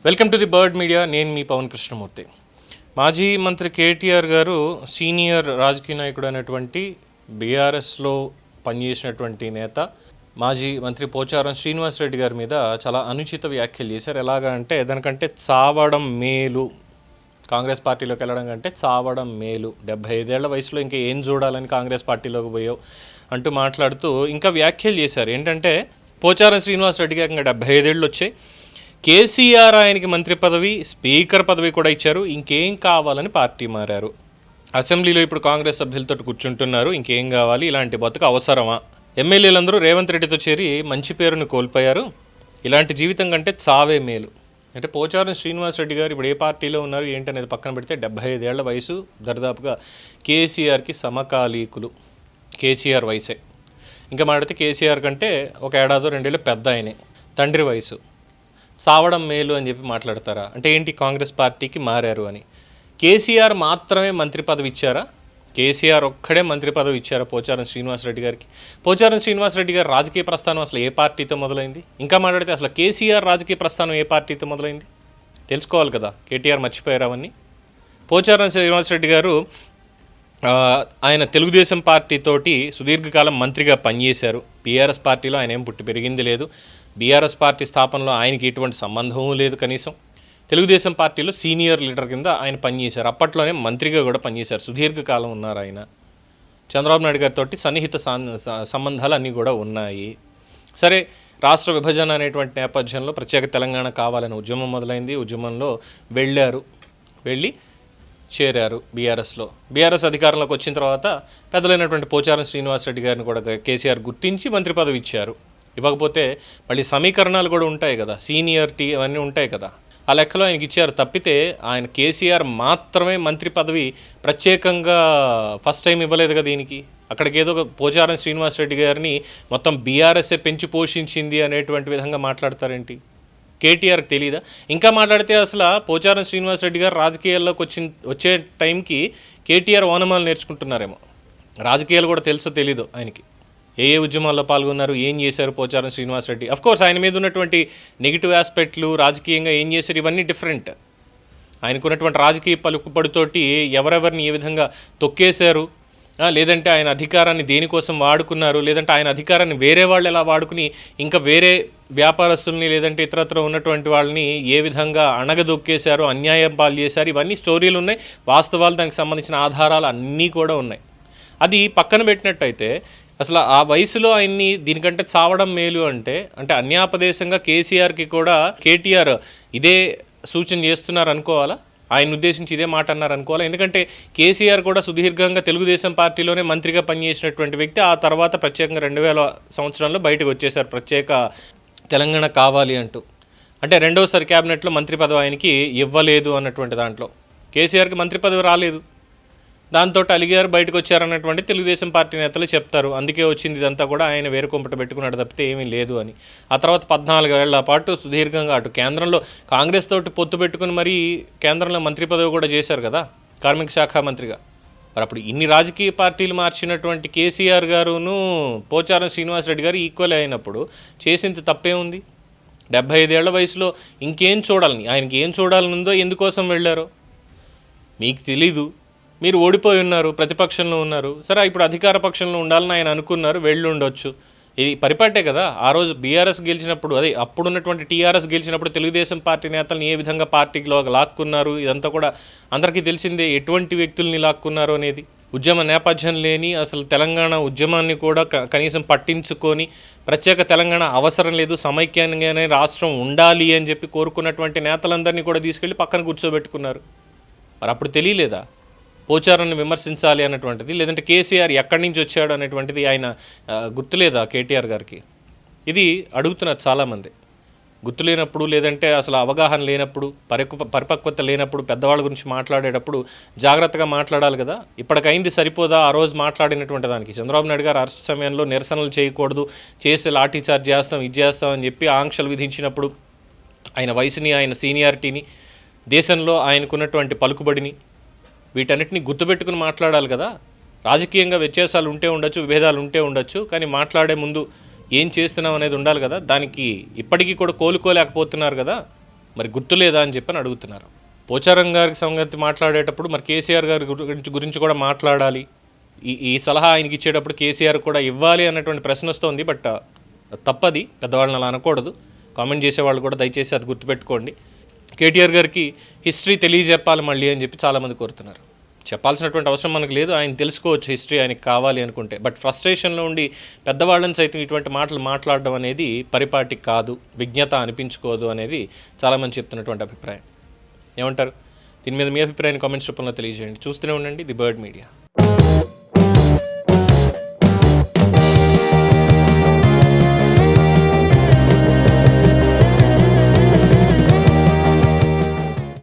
Welcome to the bird media. నేను మీ పవన్ కృష్ణమూర్తి. మాజీ మంత్రి కేటీఆర్ గారు సీనియర్ రాజకీయ నాయకుడు అయినటువంటి బీఆర్ఎస్లో పనిచేసినటువంటి నేత మాజీ మంత్రి పోచారం శ్రీనివాసరెడ్డి గారి మీద చాలా అనుచిత వ్యాఖ్యలు చేశారు. ఎలాగా అంటే దానికంటే చావడం మేలు, కాంగ్రెస్ పార్టీలోకి వెళ్ళడం కంటే చావడం మేలు, 75 ఏళ్ల వయసులో ఇంకా ఏం చూడాలని కాంగ్రెస్ పార్టీలోకి పోయావు అంటూ మాట్లాడుతూ ఇంకా వ్యాఖ్యలు చేశారు. ఏంటంటే పోచారం శ్రీనివాసరెడ్డి గారికి ఇంకా 75 ఏళ్ళు వచ్చాయి, కేసీఆర్ ఆయనకి మంత్రి పదవి, స్పీకర్ పదవి కూడా ఇచ్చారు, ఇంకేం కావాలని పార్టీ మారారు. అసెంబ్లీలో ఇప్పుడు కాంగ్రెస్ సభ్యులతో కూర్చుంటున్నారు, ఇంకేం కావాలి, ఇలాంటి బతుకు అవసరమా? ఎమ్మెల్యేలందరూ రేవంత్ రెడ్డితో చేరి మంచి పేరును కోల్పోయారు, ఇలాంటి జీవితం కంటే చావే మేలు. అంటే పోచారం శ్రీనివాసరెడ్డి గారు ఇప్పుడు ఏ పార్టీలో ఉన్నారు ఏంటనేది పక్కన పెడితే 75 ఏళ్ల వయసు, దరిదాపుగా కేసీఆర్కి సమకాలీకులు, కేసీఆర్ వయసే. ఇంకా మాట్లాడితే కేసీఆర్ కంటే ఒక ఏడాదో 2 ఏళ్ళు పెద్ద ఆయనే, తండ్రి వయసు. సావడం మేలు అని చెప్పి మాట్లాడతారా? అంటే ఏంటి, కాంగ్రెస్ పార్టీకి మారారు అని. కేసీఆర్ మాత్రమే మంత్రి పదవి ఇచ్చారా? కేసీఆర్ ఒక్కడే మంత్రి పదవి ఇచ్చారా పోచారం శ్రీనివాసరెడ్డి గారికి? పోచారం శ్రీనివాసరెడ్డి గారి రాజకీయ ప్రస్థానం అసలు ఏ పార్టీతో మొదలైంది? ఇంకా మాట్లాడితే అసలు కేసీఆర్ రాజకీయ ప్రస్థానం ఏ పార్టీతో మొదలైంది తెలుసుకోవాలి కదా. కేటీఆర్ మర్చిపోయారు అవన్నీ. పోచారం శ్రీనివాసరెడ్డి గారు ఆయన తెలుగుదేశం పార్టీతోటి సుదీర్ఘకాలం మంత్రిగా పనిచేశారు. బీఆర్ఎస్ పార్టీలో ఆయన ఏం పుట్టి పెరిగింది లేదు. బీఆర్ఎస్ పార్టీ స్థాపనలో ఆయనకి ఎటువంటి సంబంధము లేదు. కనీసం తెలుగుదేశం పార్టీలో సీనియర్ లీడర్ కింద ఆయన పనిచేశారు. అప్పట్లోనే మంత్రిగా కూడా పనిచేశారు. సుదీర్ఘకాలం ఉన్నారు ఆయన. చంద్రబాబు నాయుడు గారితో సన్నిహిత సంబంధాలు అన్నీ కూడా ఉన్నాయి. సరే, రాష్ట్ర విభజన అనేటువంటి నేపథ్యంలో ప్రత్యేక తెలంగాణ కావాలని ఉద్యమం మొదలైంది. ఉద్యమంలో వెళ్ళి చేరారు బీఆర్ఎస్లో. బీఆర్ఎస్ అధికారంలోకి వచ్చిన తర్వాత పెద్దలైనటువంటి పోచారం శ్రీనివాసరెడ్డి గారిని కూడా కేసీఆర్ గుర్తించి మంత్రి పదవి ఇచ్చారు. ఇవ్వకపోతే మళ్ళీ సమీకరణాలు కూడా ఉంటాయి కదా, సీనియర్టీ అవన్నీ ఉంటాయి కదా, ఆ లెక్కలో ఆయనకి ఇచ్చారు. తప్పితే ఆయన కేసీఆర్ మాత్రమే మంత్రి పదవి ప్రత్యేకంగా ఫస్ట్ టైం ఇవ్వలేదు కదా దీనికి. అక్కడికి ఏదో పోచారం శ్రీనివాసరెడ్డి గారిని మొత్తం బీఆర్ఎస్ఏ పెంచి పోషించింది అనేటువంటి విధంగా మాట్లాడతారేంటి? కేటీఆర్కి తెలీదా? ఇంకా మాట్లాడితే అసలు పోచారం శ్రీనివాసరెడ్డి గారు రాజకీయాల్లోకి వచ్చే టైంకి కేటీఆర్ ఓనమాలు నేర్చుకుంటున్నారేమో. రాజకీయాలు కూడా తెలుసో తెలీదు ఆయనకి. ఏ ఉద్యమాల్లో పాల్గొన్నారు, ఏం చేశారు పోచారం శ్రీనివాసరెడ్డి. అఫ్కోర్స్ ఆయన మీద ఉన్నటువంటి నెగిటివ్ ఆస్పెక్ట్లు, రాజకీయంగా ఏం చేశారు, ఇవన్నీ డిఫరెంట్. ఆయనకున్నటువంటి రాజకీయ పలుకుబడితోటి ఎవరెవరిని ఏ విధంగా తొక్కేశారు, లేదంటే ఆయన అధికారాన్ని దేనికోసం వాడుకున్నారు, లేదంటే ఆయన అధికారాన్ని వేరే వాళ్ళు ఎలా వాడుకుని ఇంకా వేరే వ్యాపారస్తుల్ని లేదంటే ఇతరత్ర ఉన్నటువంటి వాళ్ళని ఏ విధంగా అణగదొక్కేశారు, అన్యాయం పాలు చేశారు, ఇవన్నీ స్టోరీలు ఉన్నాయి. వాస్తవాలు, దానికి సంబంధించిన ఆధారాలు అన్నీ కూడా ఉన్నాయి. అది పక్కన పెట్టినట్టయితే అసలు ఆ వయసులో ఆయన్ని దీనికంటే చావడం మేలు అంటే అన్యాపదేశంగా కేసీఆర్కి కూడా కేటీఆర్ ఇదే సూచన చేస్తున్నారు అనుకోవాలా? ఆయన ఉద్దేశించి ఇదే మాట అన్నారు అనుకోవాలా? ఎందుకంటే కేసీఆర్ కూడా సుదీర్ఘంగా తెలుగుదేశం పార్టీలోనే మంత్రిగా పనిచేసినటువంటి వ్యక్తి. ఆ తర్వాత ప్రత్యేకంగా 2000 సంవత్సరంలో బయటకు వచ్చేశారు ప్రత్యేక తెలంగాణ కావాలి అంటూ. అంటే రెండోసారి క్యాబినెట్లో మంత్రి పదవి ఆయనకి ఇవ్వలేదు అన్నటువంటి దాంట్లో కేసీఆర్కి మంత్రి పదవి రాలేదు. దాంతో అలిగారు, బయటకు వచ్చారన్నటువంటి తెలుగుదేశం పార్టీ నేతలు చెప్తారు. అందుకే వచ్చింది ఇదంతా కూడా, ఆయన వేరు కొంపట పెట్టుకున్నాడు తప్పితే ఏమీ లేదు అని. ఆ తర్వాత 14 ఏళ్ల పాటు సుదీర్ఘంగా అటు కేంద్రంలో కాంగ్రెస్ తోటి పొత్తు పెట్టుకుని మరీ కేంద్రంలో మంత్రి పదవి కూడా చేశారు కదా, కార్మిక శాఖ మంత్రిగా. మరి అప్పుడు ఇన్ని రాజకీయ పార్టీలు మార్చినటువంటి కేసీఆర్ గారును పోచారం శ్రీనివాసరెడ్డి గారు ఈక్వల్ అయినప్పుడు చేసింది తప్పే ఉంది? 75 ఏళ్ల వయసులో ఇంకేం చూడాలని, ఆయనకి ఏం చూడాలనుందో, ఎందుకోసం వెళ్ళారో మీకు తెలీదు. మీరు ఓడిపోయి ఉన్నారు, ప్రతిపక్షంలో ఉన్నారు. సరే, ఇప్పుడు అధికార పక్షంలో ఉండాలని ఆయన అనుకున్నారు, వెళ్ళి ఉండొచ్చు. ఇది పరిపాటే కదా. ఆ రోజు బీఆర్ఎస్ గెలిచినప్పుడు, అదే అప్పుడున్నటువంటి టీఆర్ఎస్ గెలిచినప్పుడు తెలుగుదేశం పార్టీ నేతలను ఏ విధంగా పార్టీలో లాక్కున్నారు, ఇదంతా కూడా అందరికీ తెలిసిందే. ఎటువంటి వ్యక్తుల్ని లాక్కున్నారు అనేది. ఉద్యమ నేపథ్యం లేని అసలు తెలంగాణ ఉద్యమాన్ని కూడా కనీసం పట్టించుకొని ప్రత్యేక తెలంగాణ అవసరం లేదు, సమైక్యంగానే రాష్ట్రం ఉండాలి అని చెప్పి కోరుకున్నటువంటి నేతలందరినీ కూడా తీసుకెళ్ళి పక్కన కూర్చోబెట్టుకున్నారు. మరి అప్పుడు తెలియలేదా పోచారాన్ని విమర్శించాలి అన్నటువంటిది? లేదంటే కేసీఆర్ ఎక్కడి నుంచి వచ్చాడు అనేటువంటిది ఆయన గుర్తులేదా కేటీఆర్ గారికి? ఇది అడుగుతున్నారు చాలామంది. గుర్తులేనప్పుడు, లేదంటే అసలు అవగాహన లేనప్పుడు, పరిపక్వత లేనప్పుడు పెద్దవాళ్ళ గురించి మాట్లాడేటప్పుడు జాగ్రత్తగా మాట్లాడాలి కదా. ఇప్పటికైంది సరిపోదా ఆ రోజు మాట్లాడినటువంటి దానికి? చంద్రబాబు నాయుడు గారు అరెస్ట్ సమయంలో నిరసనలు చేయకూడదు, చేసి లాఠీ చార్జ్ చేస్తాం, ఇది చేస్తాం అని చెప్పి ఆంక్షలు విధించినప్పుడు ఆయన వయసుని, ఆయన సీనియారిటీని, దేశంలో ఆయనకున్నటువంటి పలుకుబడిని, వీటన్నిటిని గుర్తుపెట్టుకుని మాట్లాడాలి కదా. రాజకీయంగా వ్యత్యాసాలు ఉంటే ఉండొచ్చు, విభేదాలు ఉంటే ఉండొచ్చు, కానీ మాట్లాడే ముందు ఏం చేస్తున్నాం అనేది ఉండాలి కదా. దానికి ఇప్పటికీ కూడా కోలుకోలేకపోతున్నారు కదా. మరి గుర్తులేదా అని చెప్పని అడుగుతున్నారు. పోచారం గారికి సంగతి మాట్లాడేటప్పుడు మరి కేసీఆర్ గారి గురించి కూడా మాట్లాడాలి, ఈ సలహా ఆయనకి ఇచ్చేటప్పుడు కేసీఆర్ కూడా ఇవ్వాలి అన్నటువంటి ప్రశ్న వస్తుంది. బట్ తప్పది, పెద్దవాళ్ళని అలా అనకూడదు. కామెంట్ చేసేవాళ్ళు కూడా దయచేసి అది గుర్తుపెట్టుకోండి. కేటీఆర్ గారికి హిస్టరీ తెలియజెప్పాలి మళ్ళీ అని చెప్పి చాలామంది కోరుతున్నారు. చెప్పాల్సినటువంటి అవసరం మనకు లేదు, ఆయన తెలుసుకోవచ్చు హిస్టరీ ఆయనకి కావాలి అనుకుంటే. బట్ ఫ్రస్ట్రేషన్లో ఉండి పెద్దవాళ్ళని సైతం ఇటువంటి మాటలు మాట్లాడడం అనేది పరిపాటి కాదు, విజ్ఞత అనిపించుకోదు అనేది చాలామంది చెప్తున్నటువంటి అభిప్రాయం. ఏమంటారు? దీని మీద మీ అభిప్రాయాన్ని కామెంట్స్ రూపంలో తెలియజేయండి. చూస్తూనే ఉండండి ది బర్డ్ మీడియా.